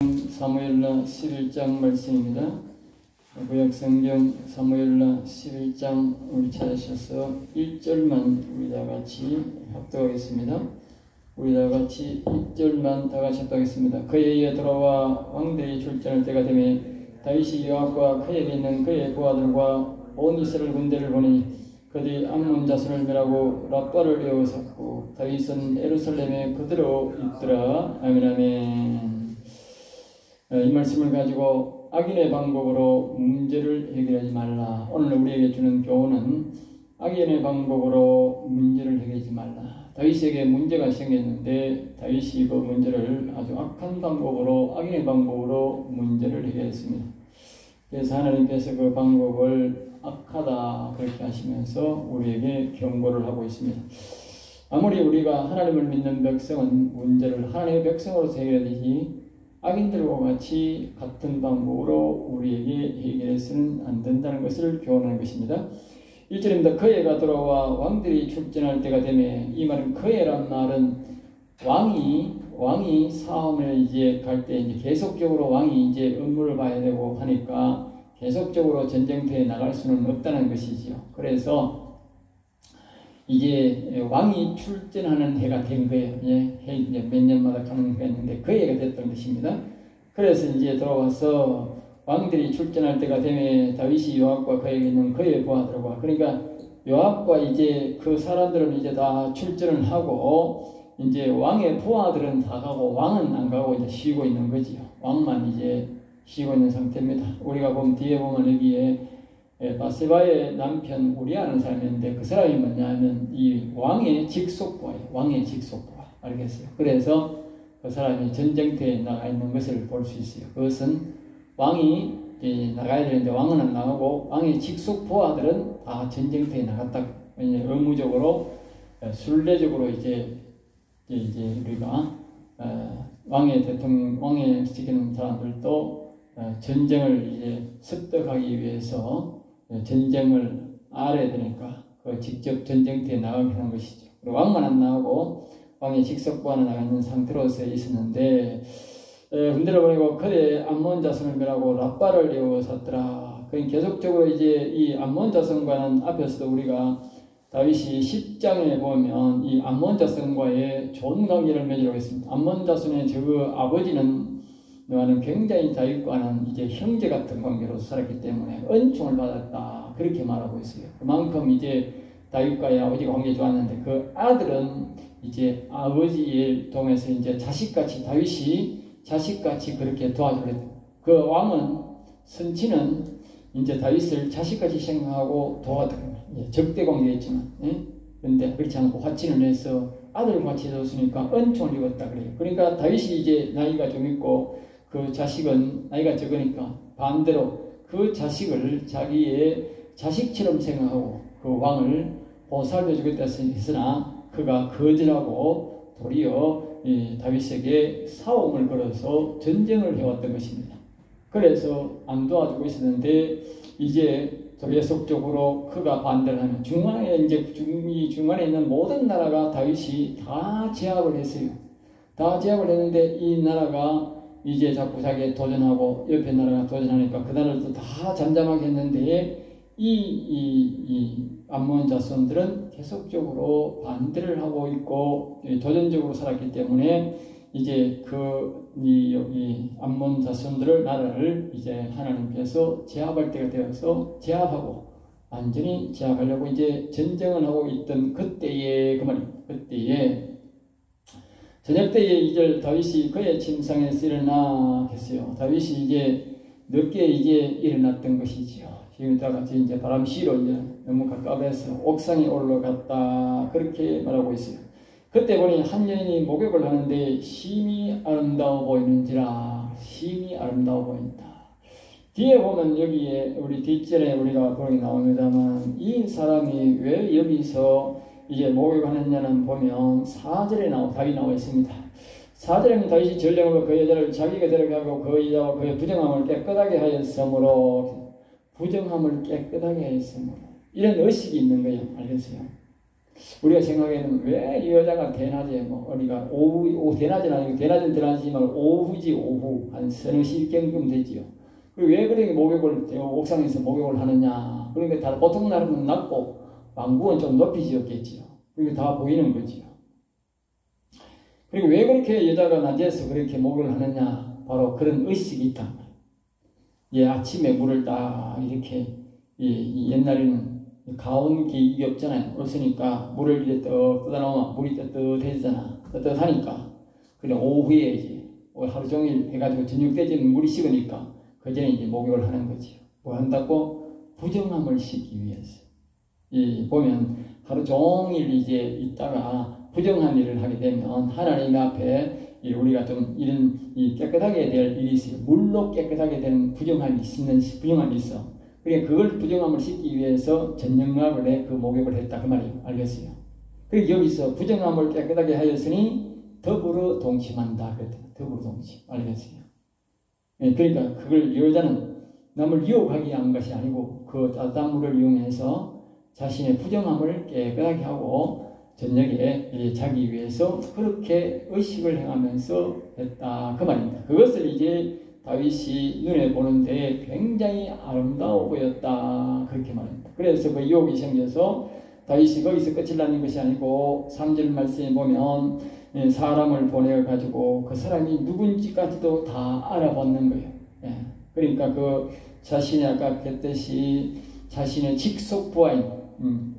사무엘라 11장 말씀입니다. 구약성경 사무엘라 11장 우리 찾으셔서 1절만 우리 다 같이 합독하겠습니다. 우리 다 같이 1절만 다 같이 합독하겠습니다. 그에 의해 돌아와 왕들이 출전할 때가 되매 다윗이 요압과 그에 있는 그의 부하들과 온 이스라엘 군대를 보니 그들이 암몬 자손을 멸하고 랍바를 에워쌌고 다윗은 예루살렘에 그대로 있더라. 아멘 아멘. 이 말씀을 가지고 악인의 방법으로 문제를 해결하지 말라. 오늘 우리에게 주는 교훈은 악인의 방법으로 문제를 해결하지 말라. 다윗에게 문제가 생겼는데 다윗이 그 문제를 아주 악한 방법으로, 악인의 방법으로 문제를 해결했습니다. 그래서 하나님께서 그 방법을 악하다 그렇게 하시면서 우리에게 경고를 하고 있습니다. 아무리 우리가 하나님을 믿는 백성은 문제를 하나님의 백성으로서 해결해야 되지 악인들과 같이 같은 방법으로 우리에게 해결해서는 안 된다는 것을 교훈하는 것입니다. 1절입니다. 그애가 돌아와 왕들이 출전할 때가 되매, 이 말은 그애란 말은 왕이 싸움을 이제 갈 때 이제 계속적으로 왕이 이제 업무를 봐야 되고 하니까 계속적으로 전쟁터에 나갈 수는 없다는 것이지요. 그래서 이제 왕이 출전하는 해가 된 거예요. 해 이제 몇 년마다 가는 해가 있는데 그 해가 됐던 것입니다. 그래서 이제 돌아와서 왕들이 출전할 때가 되매 다윗이 요압과 그에게 있는 그의 부하들과, 그러니까 요압과 이제 그 사람들은 이제 다 출전을 하고 이제 왕의 부하들은 다 가고 왕은 안 가고 이제 쉬고 있는 거지요. 왕만 이제 쉬고 있는 상태입니다. 우리가 보면 뒤에 보면 여기에 바세바의 남편 우리아라는 사람이었는데 그 사람이 뭐냐면 이 왕의 직속부하예요. 왕의 직속부하. 알겠어요? 그래서 그 사람이 전쟁터에 나가 있는 것을 볼 수 있어요. 그것은 왕이 이제 나가야 되는데 왕은 안 나가고 왕의 직속부하들은 다 전쟁터에 나갔다. 왜냐하면 의무적으로 순례적으로 이제 우리가 왕의 대통령, 왕의 지키는 사람들도 전쟁을 이제 습득하기 위해서 전쟁을 알아야 되니까 그 직접 전쟁터에 나가게 하는 것이죠. 그리고 왕만 안 나가고 왕의 직속부하는 나가 있는 상태로서 있었는데 군대를 보내고 그의 암몬 자손을 멸하고 랍바를 에워쌌더라. 그러니까 계속적으로 이제 이 암몬 자손과는 앞에서도 우리가 다윗이 10장에 보면 이 암몬 자손과의 좋은 관계를 맺으려고 했습니다. 암몬 자손의 저 아버지는 굉장히 다윗과는 이제 형제 같은 관계로 살았기 때문에 은총을 받았다 그렇게 말하고 있어요. 그만큼 이제 다윗과의 아버지 관계 좋았는데 그 아들은 이제 아버지를 통해서 이제 자식같이 다윗이 자식같이 그렇게 도와주려. 그 왕은 선치는 이제 다윗을 자식같이 생각하고 도와드립니다. 적대 관계였지만, 그런데 그렇지 않고 화친을 해서 아들과 같이 해줬으니까 은총을 입었다 그래요. 그러니까 다윗이 이제 나이가 좀 있고 그 자식은 나이가 적으니까 반대로 그 자식을 자기의 자식처럼 생각하고 그 왕을 보살펴주겠다 했으나 그가 거절하고 도리어 다윗에게 싸움을 걸어서 전쟁을 해왔던 것입니다. 그래서 안 도와주고 있었는데 이제 계속적으로 그가 반대를 하면 중간에 있는 모든 나라가 다윗이 다 제압을 했어요. 다 제압을 했는데 이 나라가 이제 자꾸 자기에 도전하고 옆에 나라가 도전하니까 그 나라도 다 잠잠하게 했는데 이 암몬 자손들은 계속적으로 반대를 하고 있고 도전적으로 살았기 때문에 이제 여기 암몬 자손들을 나라를 이제 하나님께서 제압할 때가 되어서 제압하고 완전히 제압하려고 이제 전쟁을 하고 있던 그때에 그때에 저녁 때에 2절 다윗이 그의 침상에서 일어나 했어요. 다윗이 이제 늦게 이제 일어났던 것이지요. 지금 다 같이 이제 바람 시로 이제 너무 가까워서 옥상에 올라갔다 그렇게 말하고 있어요. 그때 보니 한 여인이 목욕을 하는데 심히 아름다워 보이는지라. 심히 아름다워 보인다. 뒤에 보면 여기에 우리 뒷절에 우리가 보기 나옵니다만 이 사람이 왜 여기서 이제 목욕하느냐는 보면 4절에 다윗이 나와 있습니다. 4절에는 다윗이 전령으로 그 여자를 자기가 데려가고 그 여자와 그의 부정함을 깨끗하게 하였으므로 이런 의식이 있는 거예요. 알겠어요? 우리가 생각에는 왜 이 여자가 대낮에 뭐 우리가 오후 대낮은 아니고 대낮은 대낮이지만 오후지 오후 한 서너 시경쯤 되지요. 왜 그렇게 목욕을 옥상에서 목욕을 하느냐? 그러니까 다 보통 날은 낮고 왕궁은 좀 높이 지었겠지요. 그러니까 다 보이는 거지요. 그리고 왜 그렇게 여자가 낮에서 그렇게 목욕을 하느냐? 바로 그런 의식이 있단 말이에요. 예, 아침에 물을 딱 이렇게 옛날에는 가온기 이게 없잖아요. 없으니까 물을 이제 떡 뜯어 놓으면 물이 뜨뜻해지잖아. 뜨뜻하니까. 그냥 오후에 이제 하루 종일 해가지고 저녁 때지는 물이 식으니까 그 전에 이제 목욕을 하는 거지요. 뭐 한다고? 부정함을 씻기 위해서. 보면 하루 종일 이제 있다가 부정한 일을 하게 되면 하나님 앞에 우리가 좀 이런 깨끗하게 될 일이 있어요. 물로 깨끗하게 되는 부정함이 있어. 그러니까 그걸 부정함을 씻기 위해서 전영락을 해 그 목욕을 했다 그 말이에요. 알겠어요? 그리고 여기서 부정함을 깨끗하게 하였으니 더불어 동침한다 그랬더니 더불어 동침. 알겠어요? 그러니까 그걸 여자는 남을 유혹하기 위한 것이 아니고 그 따뜻한 물을 이용해서 자신의 부정함을 깨끗하게 하고 저녁에 자기 위해서 그렇게 의식을 행하면서 했다 그 말입니다. 그것을 이제 다윗이 눈에 보는데 굉장히 아름다워 보였다 그렇게 말합니다. 그래서 그 유혹이 생겨서 다윗이 거기서 끝을 나는 것이 아니고 3절 말씀에 보면 사람을 보내가지고 그 사람이 누군지까지도 다 알아봤는 거예요. 그러니까 그 자신이 아까 그랬듯이 자신의 직속 부하인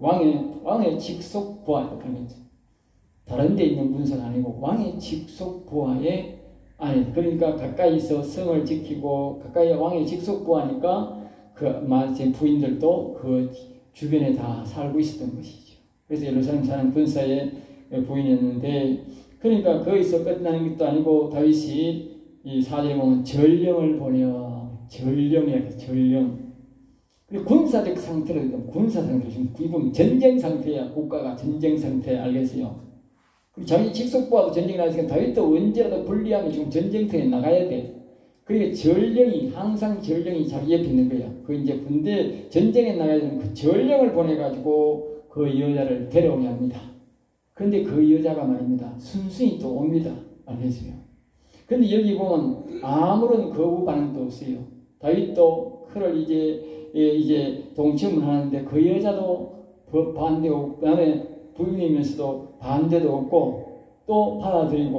왕의 직속 부하 다른 데 있는 군사가 아니고 왕의 직속 부하의 아니 그러니까 가까이서 성을 지키고 가까이 왕의 직속 부하니까 그 마침 부인들도 그 주변에 다 살고 있었던 것이죠. 그래서 예루살렘 사는 군사의 부인이었는데 그러니까 거기서 끝나는 것도 아니고 다윗이 이 4절에 보면 전령을 보내어 전령이야 전령. 그리고 군사적 상태를 지금 전쟁 상태야. 국가가 전쟁 상태 알겠어요? 자기 직속부하도 전쟁이 나니까 다윗도 언제라도 불리하면 지금 전쟁터에 나가야 돼. 그러니까 전령이 항상 전령이 자기 옆에 있는 거야. 그 이제 군대 전쟁에 나가야 되는 그 전령을 보내가지고 그 여자를 데려오게 합니다. 그런데 그 여자가 말입니다. 순순히 또 옵니다. 알겠어요? 근데 여기 보면 아무런 거부 반응도 없어요. 다윗도 그를 이제 동침을 하는데 그 여자도 반대고 그다음에 부인이면서도 반대도 없고 또 받아들이고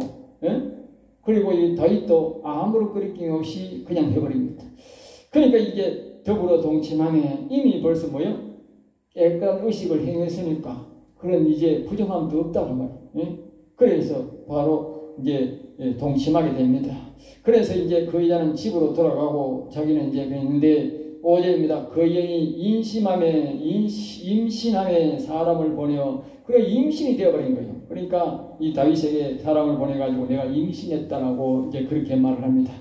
그리고 이 다윗도 아무런 끄리낌 없이 그냥 해버립니다. 그러니까 이게 더불어 동침함에 이미 벌써 뭐요? 깨끗한 의식을 행했으니까 그런 이제 부정함도 없다고 말이에요. 그래서 바로 이제 동침하게 됩니다. 그래서 이제 그 여자는 집으로 돌아가고 자기는 이제 그랬는데 5절입니다. 그 여인이 임신함에 사람을 보내어 그래 임신이 되어버린 거예요. 그러니까 이 다윗에게 사람을 보내가지고 내가 임신했다라고 이제 그렇게 말을 합니다.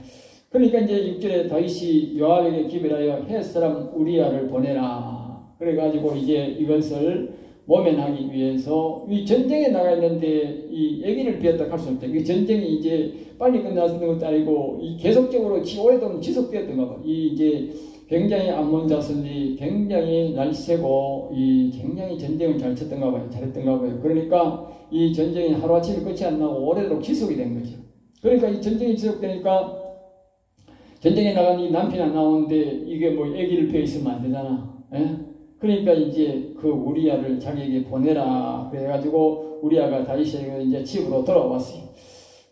그러니까 이제 6절에 다윗이 요압에게 기별하여 헷 사람 우리야를 보내라. 그래가지고 이제 이것을 모면하기 위해서 이 전쟁에 나가 있는데 이 얘기를 비웠다 할 수 없다. 이 전쟁이 이제 빨리 끝나는 것도 아니고 이 계속적으로 오랫동안 지속되었던가 봐. 이 이제 굉장히 암몬 자손이 굉장히 날세고 이 굉장히 전쟁을 잘 쳤던가 봐요. 잘했던가 봐요. 그러니까 이 전쟁이 하루아침에 끝이 안 나고 오래도록 지속이 된 거죠. 그러니까 이 전쟁이 지속되니까 전쟁에 나간 이 남편이 안 나오는데 이게 뭐 아기를 펴 있으면 안 되잖아. 그러니까 이제 그 우리야를 자기에게 보내라. 그래가지고 우리야가 다윗에게 이제 집으로 돌아왔어요.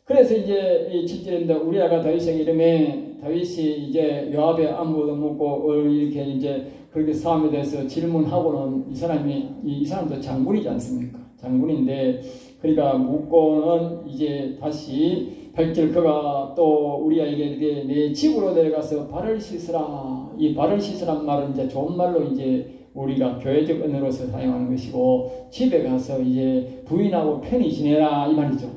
그래서 이제 이 7절입니다. 우리야가 다윗에게 이름에 다윗이 이제 요압의 안부도 묻고 이렇게 이제 그렇게 싸움에 대해서 질문하고는 이 사람도 장군이지 않습니까? 장군인데 그러니까 묻고는 이제 다시 8절 그가 또 우리야에게 내 집으로 내려가서 발을 씻으라. 이 발을 씻으란 말은 이제 좋은 말로 이제 우리가 교회적 언어로서 사용하는 것이고 집에 가서 이제 부인하고 편히 지내라 이 말이죠.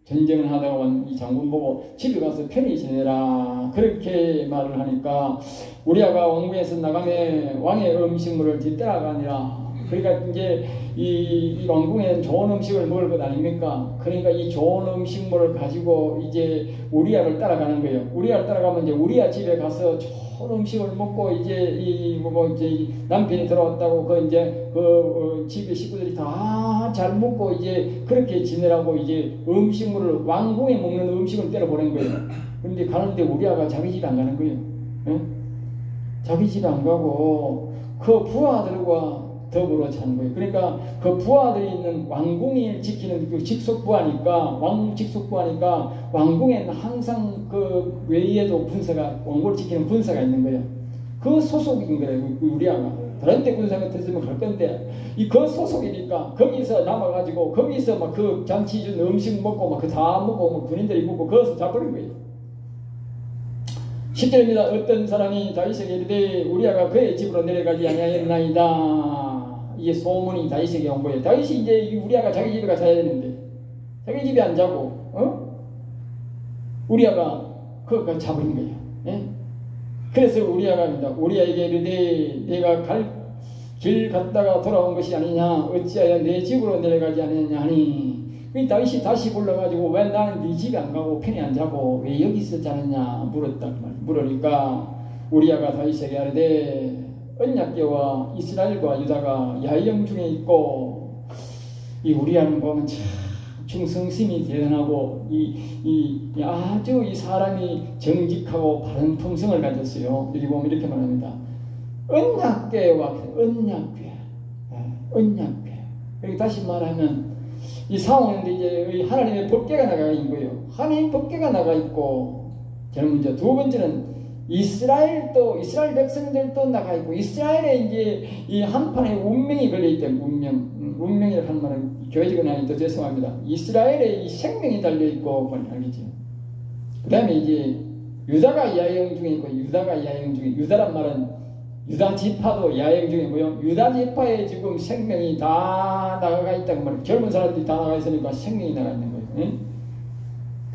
전쟁을 하다가 온 이 장군 보고 집에 가서 편히 지내라 그렇게 말을 하니까 우리아가 왕궁에서 나가면 왕의 음식물을 뒤따라가니라 그러니까 이제 이 왕궁에는 좋은 음식을 먹을 것 아닙니까? 그러니까 이 좋은 음식물을 가지고 이제 우리아를 따라가는 거예요. 우리아를 따라가면 이제 우리아 집에 가서 좋은 음식을 먹고 이제 이제 남편이 들어왔다고 이제 집에 식구들이 다 잘 먹고 이제 그렇게 지내라고 이제 음식물을 왕궁에 먹는 음식을 때려 보낸 거예요. 그런데 가는데 우리아가 자기 집에 안 가는 거예요. 예? 자기 집에 안 가고 그 부하들과 더불어 자는 거예요. 그러니까 그 부하들이 있는 왕궁을 지키는 그 직속부하니까 왕궁 직속부하니까 왕궁에는 항상 그 외에도 군사가 왕궁을 지키는 군사가 있는 거예요. 그 소속인 거예요. 우리아가 다른 데 군사가 됐으면 갈 건데 그 소속이니까 거기서 남아가지고 거기서 막 그 잔치 준 음식 먹고 막 그 다 먹고 막 군인들이 먹고 거기서 자버린 거예요. 10절입니다. 어떤 사람이 다윗에게 이르되 우리아가 그의 집으로 내려가지 아니하였나이다. 이게 소문이 다윗에게 온 거예요. 다윗이 이제 우리아가 자기 집에 가서 자야 되는데 자기 집에 안 자고 우리아가 그거 잡은 거예요. 예? 그래서 우리아에게 이르되 내가 길 갔다가 돌아온 것이 아니냐 어찌하여 내 집으로 내려가지 않느냐 하니 그 다윗이 다시 불러가지고 왜 나는 네 집에 안 가고 편히 안 자고 왜 여기서 자느냐 물으니까 우리아가 다윗에게 하되 언약궤와 이스라엘과 유다가 야영 중에 있고 이 우리아는 보면 참 충성심이 대단하고 아주 이 사람이 정직하고 바른 품성을 가졌어요. 여기 보면 이렇게 말합니다. 언약궤와 언약궤. 그리고 다시 말하면 이 상황인데 이제 하나님의 법궤가 나가 있는 거예요. 하나님 법궤가 나가 있고 저는 문제 두 번째는 이스라엘 백성들도 나가 있고 이스라엘에 이제 이 한판에 운명이 걸려 있다. 운명이라고 하는 말은 교회적인 아니또 죄송합니다. 이스라엘에 이 생명이 달려 있고 알겠죠. 그다음에 이제 유다가 야영 중에 있고 유다란 말은 유다 지파도 야영 중에 뭐요? 유다 지파에 지금 생명이 다 나가 있다고 말이에요. 젊은 사람들이 다 나가 있으니까 생명이 나가 있는 거예요. 응?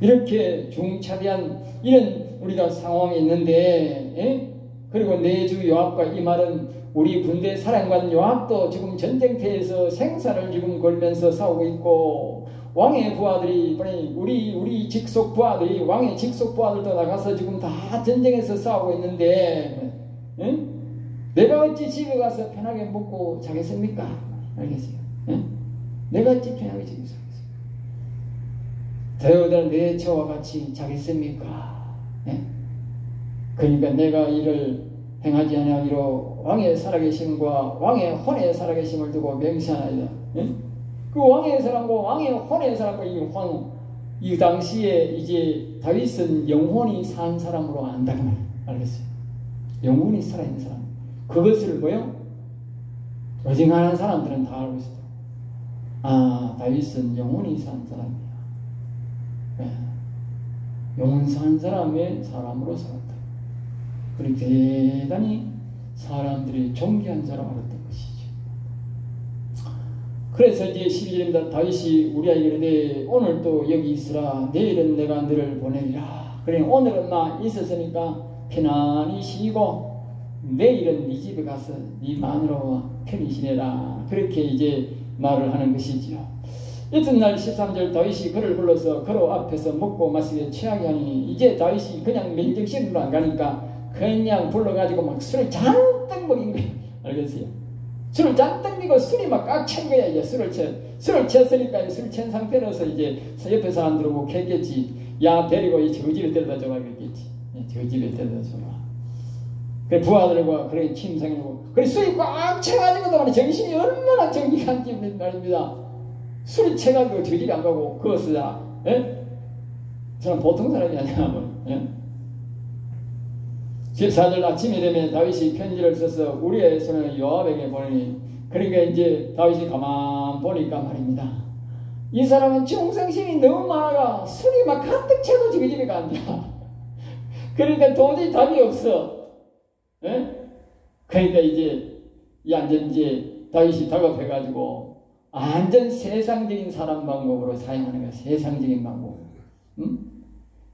이렇게 중차대한 이런 우리가 상황이 있는데, 응? 그리고 내 주 요압과 이 말은 우리 군대 사령관 요압도 지금 전쟁터에서 생사를 지금 걸면서 싸우고 있고 왕의 부하들이 우리 직속 부하들이 왕의 직속 부하들도 나가서 지금 다 전쟁에서 싸우고 있는데, 응? 내가 어찌 집에 가서 편하게 먹고 자겠습니까? 알겠어요? 예? 내가 어찌 편하게 집에 자겠습니까? 더여들 내 저와 같이 자겠습니까? 예? 그러니까 내가 이를 행하지 아니하기로 왕의 살아계심과 왕의 혼의 살아계심을 두고 맹세하나이다. 예? 그 왕의 사람과 왕의 혼의 사람과 이 당시에 이제 다윗은 영혼이 산 사람으로 안다는 말 알겠어요? 영혼이 살아있는 사람. 그것을 뭐요? 어징하는 사람들은 다 알고 있어. 아, 다윗은 영혼이 산 사람이야. 네. 영혼 산 사람의 사람으로 살았다. 그리고 대단히 사람들이 존귀한 사람으로 된 것이죠. 그래서 이제 12절입니다. 다윗이 우리에게 이르되 오늘 또 여기 있으라. 내일은 내가 너를 보내리라. 그래 오늘은 나 있었으니까 편안히 쉬고 내일은 네 집에 가서 네 마누라와 편히 지내라. 그렇게 이제 말을 하는 것이지요. 이튿날 13절 다윗이 그를 불러서 그로 앞에서 먹고 마시게 취하게 하니 이제 다윗이 그냥 맨정신으로 안 가니까 그냥 불러가지고 막 술을 잔뜩 먹인 거예요. 알겠어요? 술을 잔뜩 먹고 술이 막 꽉 찬 거야. 이제 술을 취했으니까 술 취한 상태로서 이제 옆에 사람들은 뭐 했겠지. 야 데리고 저 집에 데려다 줘라 그랬겠지. 저 집에 데려다 줘라. 그 부하들과 그렇게 침상이고 그래 술이 꽉 채가지고도 정신이 얼마나 정직한지 말입니다. 술이 채가지고 저 집에 안 가고 그것을 예? 저는 보통 사람이 아니야. 예? 14절 아침이 되면 다윗이 편지를 써서 우리의 손을 요압에게 보내니 그러니까 이제 다윗이 가만 보니까 말입니다. 이 사람은 충성심이 너무 많아가 술이 막 가득 채고 저 집에 간다. 그러니까 도저히 답이 없어. 예? 그러니까 이제 다윗이 다급해가지고 완전 세상적인 사람 방법으로 사용하는 거야. 세상적인 방법. 응?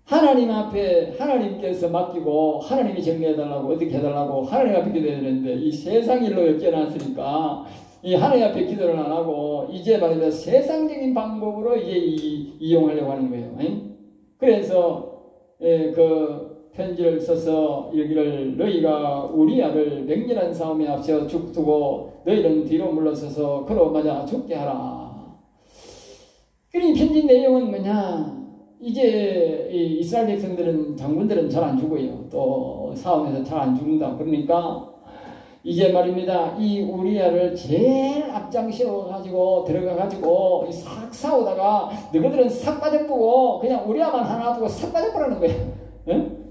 하나님 앞에 하나님께서 맡기고 하나님이 정리해달라고 어떻게 해달라고 하나님 앞에 기도해야 되는데 이 세상 일로 엮여놨으니까 이 하나님 앞에 기도를 안 하고 이제 말이죠 세상적인 방법으로 이제 이용하려고 하는 거예요. 그래서 그 편지를 써서 여기를 너희가 우리아를 맹렬한 싸움에 앞서 죽두고 너희는 뒤로 물러서서 그로 맞아 죽게 하라. 이 편지 내용은 뭐냐? 이제 이스라엘 백성들은 장군들은 잘 안 죽어요. 또 싸움에서 잘 안 죽는다. 그러니까 이제 말입니다. 이 우리아를 제일 앞장시어 가지고 들어가 가지고 싹 싸우다가 너희들은 싹 빠져보고 그냥 우리아만 하나 두고 싹 빠져보라는 거야. 응?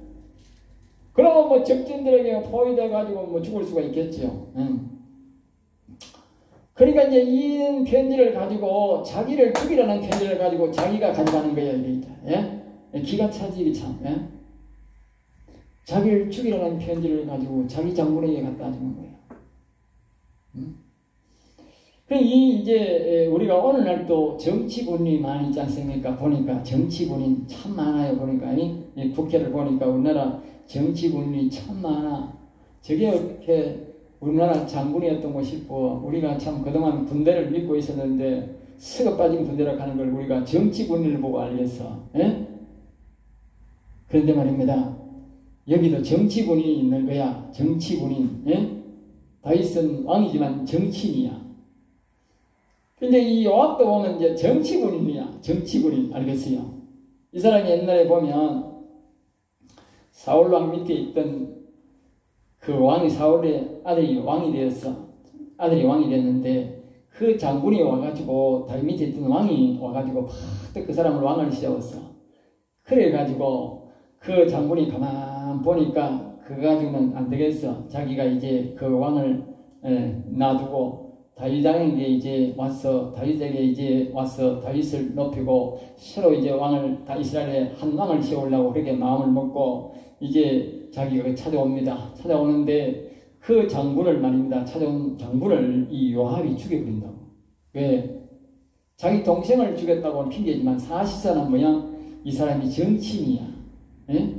그러면 뭐 적진들에게 포위돼 가지고 뭐 죽을 수가 있겠죠. 응? 그러니까 이제 이 편지를 가지고 자기를 죽이라는 편지를 가지고 자기가 가져가는 거예요. 예? 기가 차지 참. 예? 자기를 죽이라는 편지를 가지고 자기 장군에게 갖다 주는 거예요. 이제 우리가 오늘날 또 정치군이 많이 있지 않습니까? 보니까 정치군이 참 많아요. 보니까 이 국회를 보니까 우리나라 정치군이 참 많아. 저게 어떻게 우리나라 장군이었던 거 싶어. 우리가 참 그동안 군대를 믿고 있었는데 썩어 빠진 군대라고 하는 걸 우리가 정치군을 보고 알겠어. 예? 그런데 말입니다. 여기도 정치군이 있는 거야. 정치군인. 예? 다윗은 왕이지만 정치인이야. 근데 이 요압도 보면 이제 정치군인이야. 정치군인. 알겠어요? 이 사람이 옛날에 보면 사울왕 밑에 있던 그 왕이 사울의 아들이 왕이 되었어. 아들이 왕이 됐는데 그 장군이 와가지고 다윗 밑에 있던 왕이 와가지고 팍 그 사람을 왕을 세웠어. 그래가지고 그 장군이 가만 보니까 그거 가지고는 안 되겠어. 자기가 이제 그 왕을 놔두고 다윗에게 이제 와서 다윗을 높이고 새로 이제 왕을 이스라엘에 한 왕을 세우려고 그렇게 마음을 먹고 이제 자기가 찾아옵니다. 찾아오는데 그 장군을 말입니다. 찾아온 장군을 이 요압이 죽여버린다고. 왜? 자기 동생을 죽였다고는 핑계지만 사실상은 뭐야? 이 사람이 정치인이야. 예?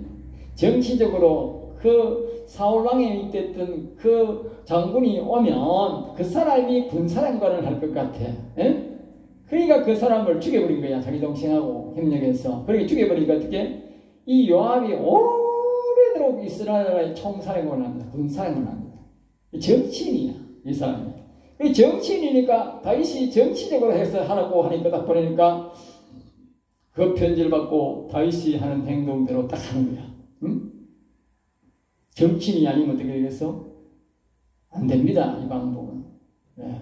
정치적으로 그 사울왕에 있던 그 장군이 오면 그 사람이 군사령관을 할 것 같아. 예? 그러니까 그 사람을 죽여버린 거야. 자기 동생하고 협력해서. 그렇게 죽여버리니까 어떻게? 이 요압이 오래도록 이스라엘의 총사령관을 합니다. 군사령관을 합니다. 정치인이야. 이 사람이. 정치인이니까 다윗이 정치적으로 해서 하라고 하니까 딱 보내니까 그 편지를 받고 다윗이 하는 행동대로 딱 하는 거야. 응? 정치인이 아니면 어떻게 되겠어? 안 됩니다. 이 방법은. 네.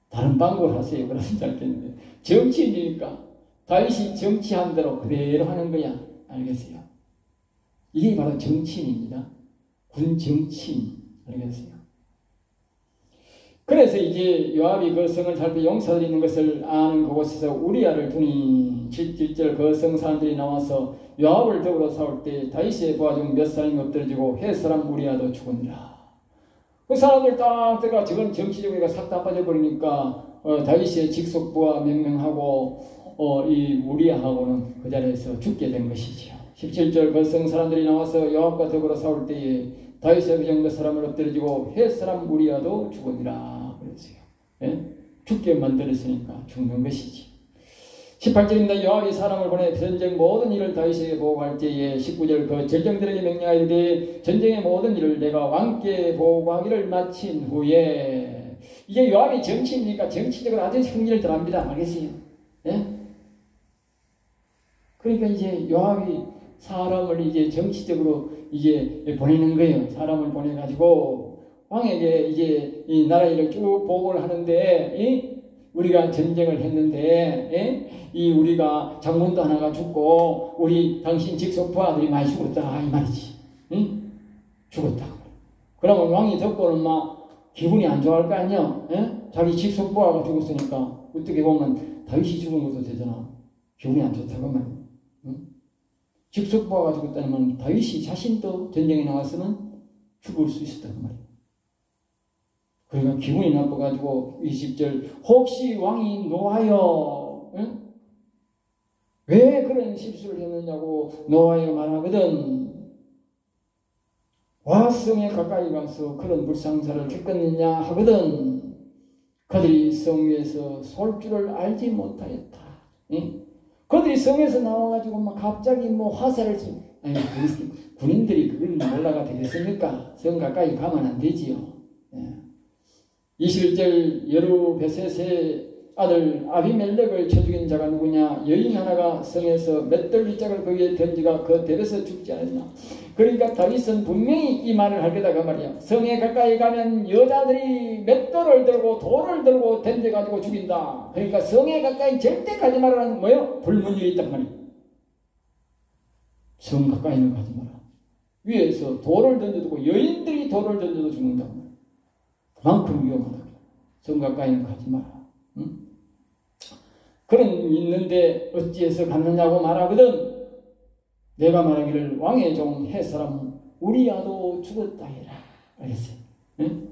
다른 방법을 하세요. 그러면 잘겠는데. 정치인이니까 다윗이 정치한 대로 그대로 하는 거야. 알겠어요? 이게 바로 정치인입니다. 군 정치인. 알겠어요? 그래서 이제 요압이 그 성을 살펴 용사들이 있는 것을 아는 그곳에서 우리아를 두니 7절 그 성 사람들이 나와서 요압을 더불어 싸울 때 다윗의 부하 중 몇 사람이 엎드러지고 헷 사람 우리아도 죽으니라. 그 사람들 딱 들어가 저건 정치적으로 싹 다 빠져버리니까 다윗의 직속 부하 명명하고 이 우리아하고는 그 자리에서 죽게 된 것이지요. 17절 그 성 사람들이 나와서 요압과 더불어 싸울 때에 다윗의 부정 몇 사람을 엎드려지고 헷 사람 우리아도 죽으니라. 그랬어요. 예? 죽게 만들었으니까 죽는 것이지. 18절입니다. 요압이 사람을 보내 전쟁 모든 일을 다윗에게 보고할 때에 19절 그 전쟁들에게 명령하이르되 전쟁의 모든 일을 내가 왕께 보고하기를 마친 후에 이제 요압이 정치입니까? 정치적으로 아주 승리를 더합니다. 알겠어요? 예? 그러니까 이제 요압이 사람을 이제 정치적으로 이제 보내는 거예요. 사람을 보내가지고 왕에게 이제 이 나라 일을 쭉 보고를 하는데 우리가 전쟁을 했는데 이 우리가 장군도 하나가 죽고 우리 당신 직속 부하들이 많이 죽었다 이 말이지. 죽었다. 그러면 왕이 듣고는 막 기분이 안 좋아할 거 아니야. 자기 직속 부하가 죽었으니까 어떻게 보면 다윗이 죽은 것도 되잖아. 기분이 안 좋다고 말이야. 직속 부하가 죽었다면 다윗이 자신도 전쟁에 나왔으면 죽을 수 있었다고 말이야. 그러니까 기분이 나빠가지고 20절 혹시 왕이 노하여 왜 그런 실수를 했느냐고 노하여 말하거든. 와성에 가까이 가서 그런 불상사를 겪었느냐 하거든. 그들이 성 위에서 쏠 줄을 알지 못하였다. 예? 그들이 성에서 나와가지고 막 갑자기 뭐 화살을 아니 군인들이 그걸 몰라가 되겠습니까? 성 가까이 가면 안 되지요. 예. 21절 여루베셋의 아들 아비멜렉을 쳐 죽인 자가 누구냐? 여인 하나가 성에서 맷돌 윗짝을 거기에 던지가 그 대에서 죽지 않았냐? 그러니까 다윗은 분명히 이 말을 할 거다 그 말이야. 성에 가까이 가면 여자들이 맷돌을 들고 돌을 들고 던져가지고 죽인다. 그러니까 성에 가까이 절대 가지 말라는 뭐예요? 불문율이 있단 말이야. 성 가까이는 가지 마라. 위에서 돌을 던져두고 여인들이 돌을 던져도 죽는다고 말이야. 그만큼 위험하다. 성 가까이는 가지 마라. 응? 그런 있는데 어찌해서 갔느냐고 말하거든. 내가 말하기를 왕의 종 햇사람 우리야도 죽었다 해라. 알겠어요? 응?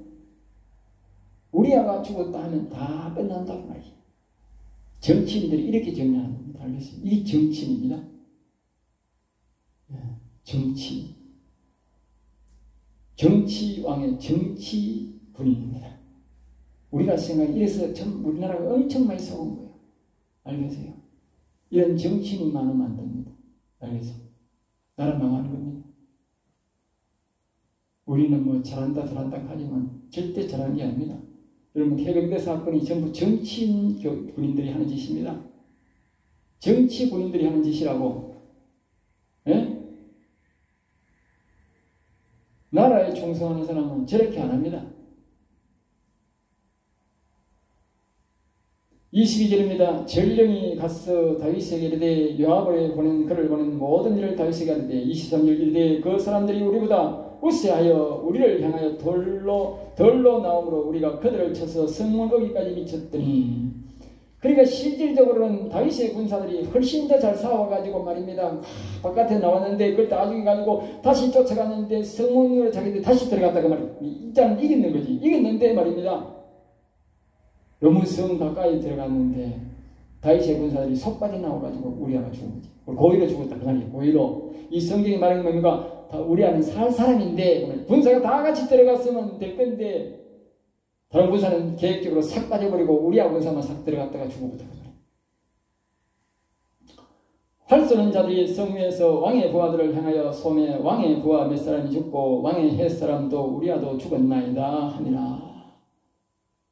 우리야가 죽었다 하면 다 끝난다고 말이야. 정치인들이 이렇게 정리합니다. 알겠어요? 이게 정치입니다. 정치. 정치왕의 정치군인입니다. 우리가 생각해 이래서 참 우리나라가 엄청 많이 속은 거예요. 알겠어요? 이런 정치인이 많으면 안 됩니다. 알겠어요? 나라 망하는 겁니다. 우리는 뭐 잘한다 하지만 절대 잘하는 게 아닙니다. 여러분 해병대 사건이 전부 정치인 군인들이 하는 짓입니다. 정치 군인들이 하는 짓이라고. 예? 나라에 충성하는 사람은 저렇게 안 합니다. 22절입니다. 전령이 가서 다윗에게 이르되 요압을 보낸 그를 보낸 모든 일을 다윗에게 하는데 23절 이르되 그 사람들이 우리보다 우세하여 우리를 향하여 덜로 나오므로 우리가 그들을 쳐서 성문 거기까지 미쳤더니 그러니까 실질적으로는 다윗의 군사들이 훨씬 더 잘 싸워가지고 말입니다. 바깥에 나왔는데 그걸 다 죽여가지고 다시 쫓아갔는데 성문으로 자기들이 다시 들어갔다가 말이에요. 일단 이겼는 거지. 이겼는데 말입니다. 너무 성 가까이 들어갔는데 다윗의 군사들이 속 빠져나와가지고 우리아가 죽은 거지. 고의로 죽었다 그 말이에요. 고의로. 이 성경이 말하는 뭡니까? 다 우리아는 살 사람인데 군사가 다 같이 들어갔으면 될 건데 다른 군사는 계획적으로 싹 빠져버리고 우리아 군사만 싹 들어갔다가 죽어버렸다. 활 쏘는 자들이 성 위에서 왕의 부하들을 향하여 소매 왕의 부하 몇 사람이 죽고 왕의 햇사람도 우리아도 죽었나이다 하니라.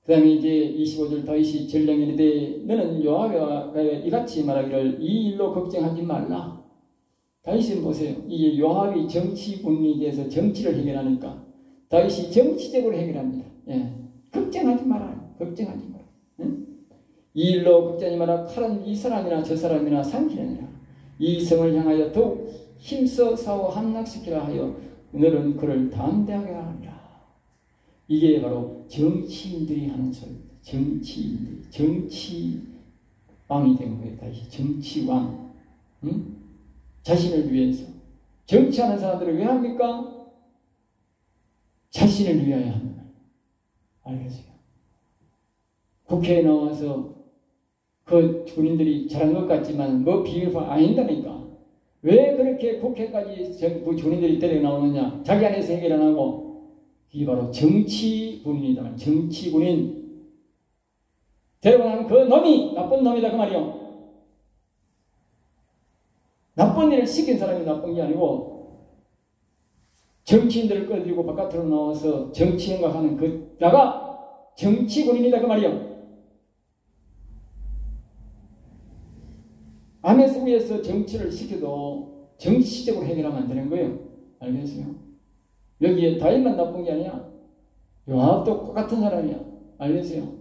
그 다음에 이제 25절 다윗이 전령에 이르되 너는 요압과 이같이 말하기를 이 일로 걱정하지 말라. 다윗은 보세요. 이게 요압이 정치군이 돼서 정치를 해결하니까 다윗이 정치적으로 해결합니다. 예. 걱정하지 마라. 걱정하지 마라. 응? 이 일로 걱정하지 마라. 칼은 이 사람이나 저 사람이나 삼키느니라. 이 성을 향하여 더욱 힘써 싸워 함락시키라 하여 너는 그를 담대하게 하리라. 이게 바로 정치인들이 하는 소리입니다. 정치인들이 정치왕이 된 거예요. 다시 정치왕. 응? 자신을 위해서. 정치하는 사람들을 왜 합니까? 자신을 위하여 합니다. 알겠어요? 국회에 나와서 그 군인들이 잘한 것 같지만 뭐 비밀파 아닌다니까. 왜 그렇게 국회까지 군인들이 데려 나오느냐? 자기 안에서 해결 안 하고. 이게 바로 정치군인이다. 정치군인. 데려가는 그 놈이 나쁜 놈이다 그 말이요. 나쁜 일을 시킨 사람이 나쁜 게 아니고 정치인들을 끌어들이고 바깥으로 나와서 정치 행각하는 그 나가 정치군인이다 그 말이요. 암에서 위해서 정치를 시켜도 정치적으로 해결하면 안 되는 거예요. 알겠어요? 여기에 다윗만 나쁜 게 아니야. 요압도 똑같은 사람이야. 알겠어요?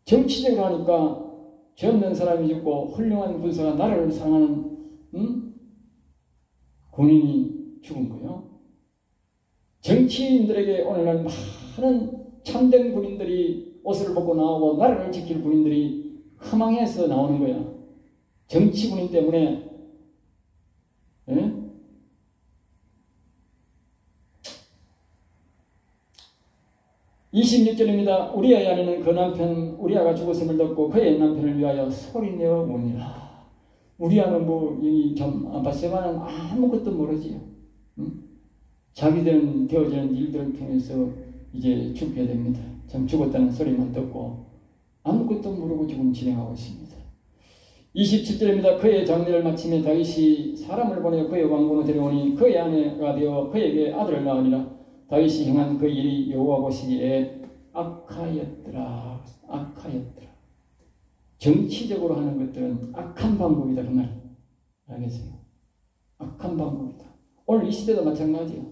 정치적으로 하니까 죄 없는 사람이 죽고 훌륭한 군사가 나라를 사랑하는 군인이 죽은 거예요. 정치인들에게 오늘날 많은 참된 군인들이 옷을 벗고 나오고 나라를 지킬 군인들이 허망해서 나오는 거야. 정치 군인 때문에. 예? 26절입니다. 우리아의 아내는 그 남편 우리아가 죽었음을 듣고 그의 남편을 위하여 소리내어 우니라. 우리아는 뭐 이 참 바세바는 아무것도 모르지요. 응? 자기들은 되어지는 일들을 통해서 이제 죽게 됩니다. 참 죽었다는 소리만 듣고 아무것도 모르고 지금 진행하고 있습니다. 27절입니다. 그의 장례를 마치며 다윗이 사람을 보내어 그의 왕궁으로 데려오니 그의 아내가 되어 그에게 아들을 낳으니라. 다윗이 행한 그 일이 여호와 보시기에 악하였더라. 악하였더라. 정치적으로 하는 것들은 악한 방법이다 그 말이에요. 알겠어요? 악한 방법이다. 오늘 이 시대도 마찬가지예요.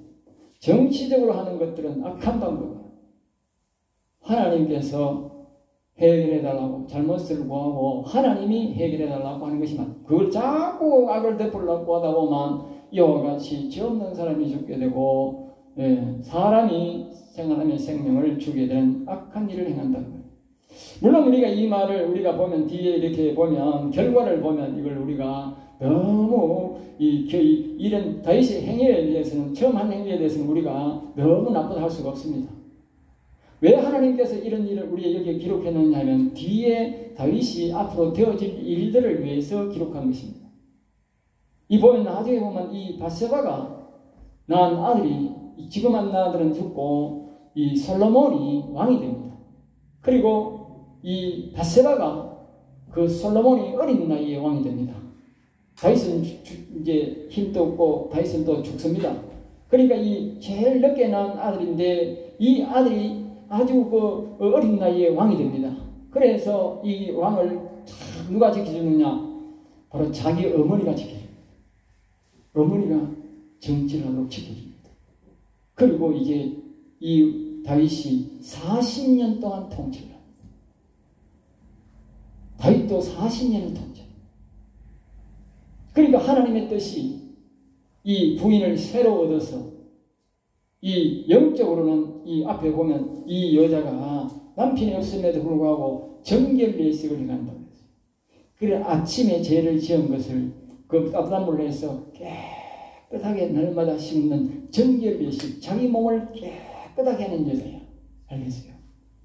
정치적으로 하는 것들은 악한 방법이에요. 하나님께서 해결해달라고 잘못을 구하고 하나님이 해결해달라고 하는 것이 맞다. 그걸 자꾸 악을 되풀려고 하다 보면 이와 같이 죄 없는 사람이 죽게 되고 사람이 생활하며 생명을 주게 되는 악한 일을 행한다는 거예요. 물론 우리가 이 말을 우리가 보면 뒤에 이렇게 보면 결과를 보면 이걸 우리가 너무 이런 다윗의 행위에 대해서는 처음 한 행위에 대해서는 우리가 너무 나쁘다 할 수가 없습니다. 왜 하나님께서 이런 일을 우리 여기에 기록해 놓냐면 뒤에 다윗이 앞으로 되어질 일들을 위해서 기록한 것입니다. 이 보면 나중에 보면 이 바세바가 낳은 아들이 지금 한 아들은 죽고 이 솔로몬이 왕이 됩니다. 그리고 이 바세바가 그 솔로몬이 어린 나이에 왕이 됩니다. 다윗은 이제 힘도 없고 다윗은 또 죽습니다. 그러니까 이 제일 늦게 낳은 아들인데 이 아들이 아주 그 어린 나이에 왕이 됩니다. 그래서 이 왕을 누가 지켜주느냐? 바로 자기 어머니가 지켜줍니다. 어머니가 정치를 하도록 지켜줍니다. 그리고 이제 이 다윗이 40년 동안 통치를 합니다. 다윗도 40년을 통치. 그러니까 하나님의 뜻이 이 부인을 새로 얻어서 이 영적으로는 이 앞에 보면 이 여자가 남편이 없음에도 불구하고 정결례식을 행한다고 했어요. 그래 아침에 죄를 지은 것을 그 따뜻한 물로 해서 깨끗하게 날마다 씻는 정결례식, 자기 몸을 깨끗하게 하는 여자야. 알겠어요?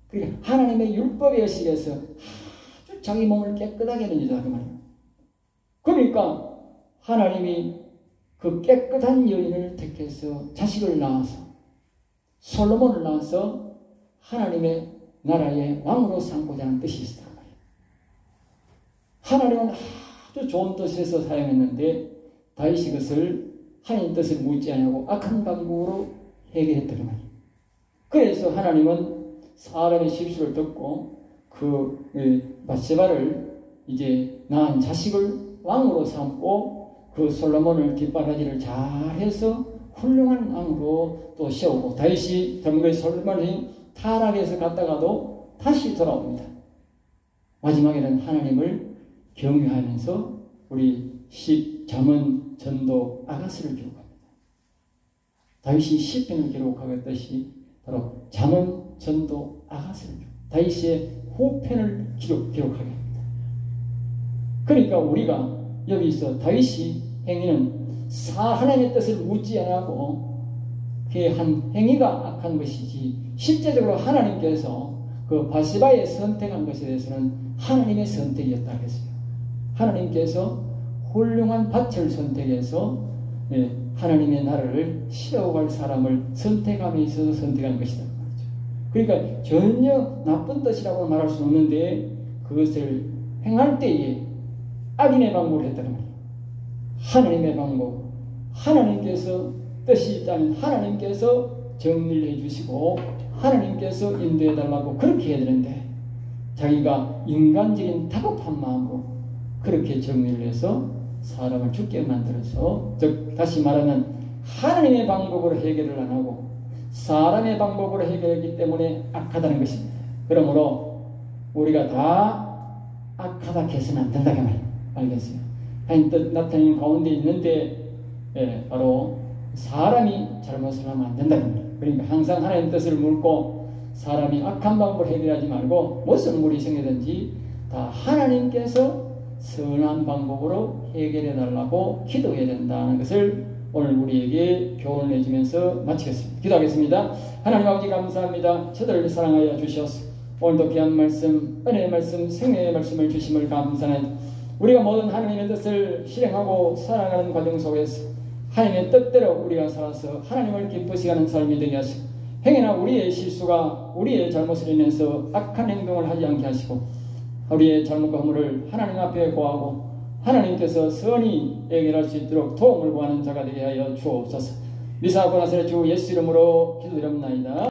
그러니까 하나님의 율법의 의식에서 아주 자기 몸을 깨끗하게 하는 여자가 그 말이에요. 그러니까 하나님이 그 깨끗한 여인을 택해서 자식을 낳아서 솔로몬을 낳아서 하나님의 나라의 왕으로 삼고자 하는 뜻이 있었단 말이에요. 하나님은 아주 좋은 뜻에서 사용했는데 다윗이 그것을 하나님 뜻을 묻지 않고 악한 방법으로 해결했단 말이에요. 그래서 하나님은 사람의 실수를 듣고 그 바세바를 이제 낳은 자식을 왕으로 삼고 그 솔로몬을 뒷바라지를 잘해서 훌륭한 왕으로 또 세우고 다윗이 덤거의 솔로몬이 타락해서 갔다가도 다시 돌아옵니다. 마지막에는 하나님을 경외하면서 우리 잠언, 전도, 아가스를 기록합니다. 다윗이 시편을 기록하겠듯이 바로 잠언, 전도, 아가스를 다윗의 후편을 기록하게 합니다. 그러니까 우리가 여기서 다윗이 행위는 하나님의 뜻을 묻지 않고 그의 한 행위가 악한 것이지 실제적으로 하나님께서 그 바세바에 선택한 것에 대해서는 하나님의 선택이었다 했어요. 하나님께서 훌륭한 밭을 선택해서 하나님의 나라를 세워갈 사람을 선택함에 있어서 선택한 것이다. 그러니까 전혀 나쁜 뜻이라고 말할 수 없는데 그것을 행할 때에 악인의 방법을 했다는 말이에요. 하나님의 방법, 하나님께서 뜻이 있다면 하나님께서 정리를 해주시고 하나님께서 인도해달라고 그렇게 해야 되는데 자기가 인간적인 다급한 마음으로 그렇게 정리를 해서 사람을 죽게 만들어서 즉 다시 말하면 하나님의 방법으로 해결을 안 하고 사람의 방법으로 해결했기 때문에 악하다는 것입니다. 그러므로 우리가 다 악하다 해서는 안 된다는 말이에요. 알겠어요? 하나님 뜻 나타내는 가운데 있는데 바로 사람이 잘못을 하면 안 된다는 거예요. 그러니까 항상 하나님 뜻을 묻고 사람이 악한 방법을 해결하지 말고 무슨 물이 생기든지 다 하나님께서 선한 방법으로 해결해 달라고 기도해야 된다는 것을 오늘 우리에게 교훈을 해주면서 마치겠습니다. 기도하겠습니다. 하나님 아버지 감사합니다. 저들을 사랑하여 주셔서 오늘도 귀한 말씀, 은혜의 말씀, 생명의 말씀을 주심을 감사합니다. 우리가 모든 하나님의 뜻을 실행하고 살아가는 과정 속에서 하나님의 뜻대로 우리가 살아서 하나님을 기쁘시게 하는 삶이 되게 하시고 행여나 우리의 실수가 우리의 잘못을 인해서 악한 행동을 하지 않게 하시고 우리의 잘못과 허물을 하나님 앞에 고하고 하나님께서 선히 해결할 수 있도록 도움을 구하는 자가 되게 하여 주옵소서. 미사하고 나서 주 예수 이름으로 기도드립니다.